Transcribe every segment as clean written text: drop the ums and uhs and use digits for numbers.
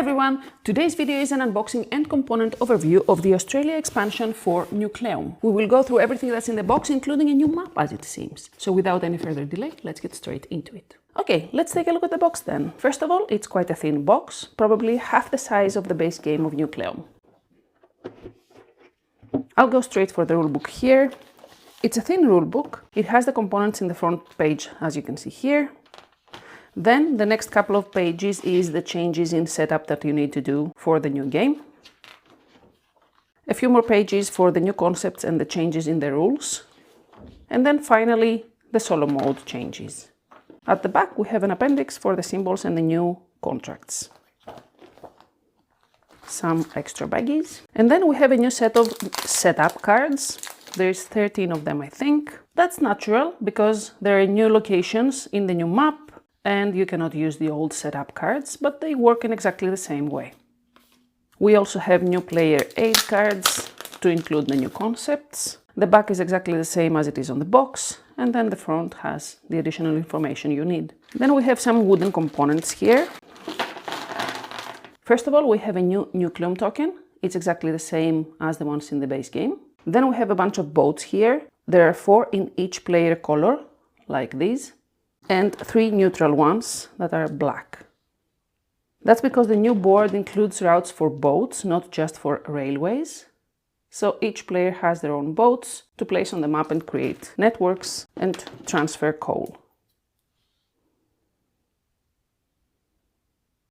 everyone! Today's video is an unboxing and component overview of the Australia expansion for Nucleum. We will go through everything that's in the box, including a new map as it seems. So without any further delay, let's get straight into it. Okay, let's take a look at the box then. First of all, it's quite a thin box, probably half the size of the base game of Nucleum. I'll go straight for the rulebook here. It's a thin rulebook. It has the components in the front page, as you can see here. Then the next couple of pages is the changes in setup that you need to do for the new game. A few more pages for the new concepts and the changes in the rules. And then finally, the solo mode changes. At the back, we have an appendix for the symbols and the new contracts. Some extra baggies. And then we have a new set of setup cards. There's 13 of them, I think. That's natural because there are new locations in the new map and you cannot use the old setup cards, but they work in exactly the same way. We also have new player aid cards to include the new concepts. The back is exactly the same as it is on the box, and then the front has the additional information you need. Then we have some wooden components here. First of all, we have a new Nucleum token. It's exactly the same as the ones in the base game. Then we have a bunch of boats here. There are 4 in each player color, like these, and 3 neutral ones that are black. That's because the new board includes routes for boats, not just for railways. So each player has their own boats to place on the map and create networks and transfer coal.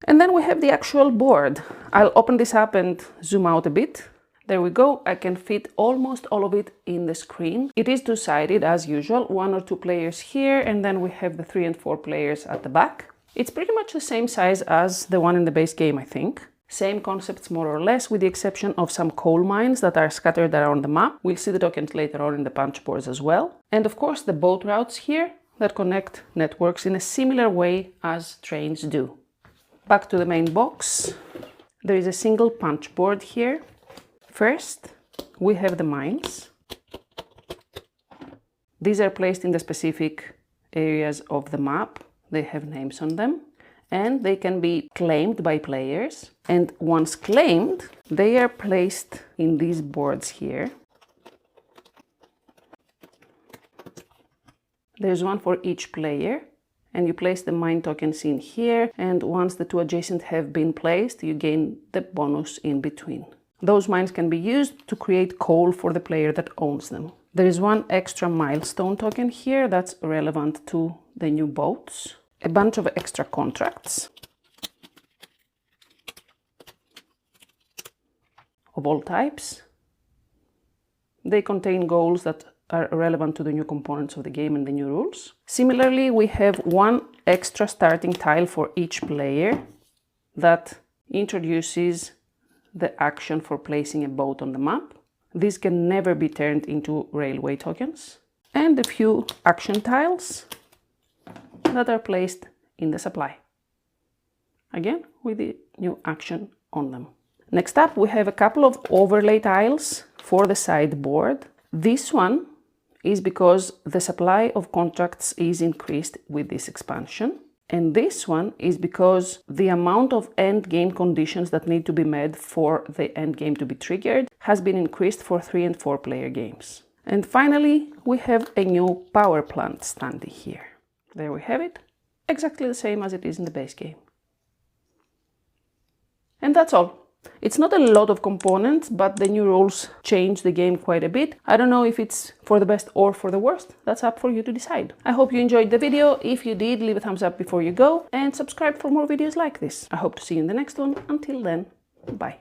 And then we have the actual board. I'll open this up and zoom out a bit. There we go, I can fit almost all of it in the screen. It is two-sided as usual, 1 or 2 players here, and then we have the 3 and 4 players at the back. It's pretty much the same size as the one in the base game, I think. Same concepts more or less, with the exception of some coal mines that are scattered around the map. We'll see the tokens later on in the punch boards as well. And of course the boat routes here that connect networks in a similar way as trains do. Back to the main box. There is a single punch board here. First, we have the mines. These are placed in the specific areas of the map. They have names on them and they can be claimed by players. And once claimed, they are placed in these boards here. There's one for each player and you place the mine tokens in here, and once the 2 adjacent have been placed, you gain the bonus in between. Those mines can be used to create coal for the player that owns them. There is 1 extra milestone token here that's relevant to the new boats. A bunch of extra contracts of all types. They contain goals that are relevant to the new components of the game and the new rules. Similarly, we have 1 extra starting tile for each player that introduces the action for placing a boat on the map. These can never be turned into railway tokens. And a few action tiles that are placed in the supply. Again, with the new action on them. Next up, we have a couple of overlay tiles for the sideboard. This one is because the supply of contracts is increased with this expansion. And this one is because the amount of endgame conditions that need to be met for the endgame to be triggered has been increased for 3 and 4 player games. And finally, we have a new power plant standee here. There we have it, exactly the same as it is in the base game. And that's all. It's not a lot of components, but the new rules change the game quite a bit. I don't know if it's for the best or for the worst. That's up for you to decide. I hope you enjoyed the video. If you did, leave a thumbs up before you go and subscribe for more videos like this. I hope to see you in the next one. Until then, bye.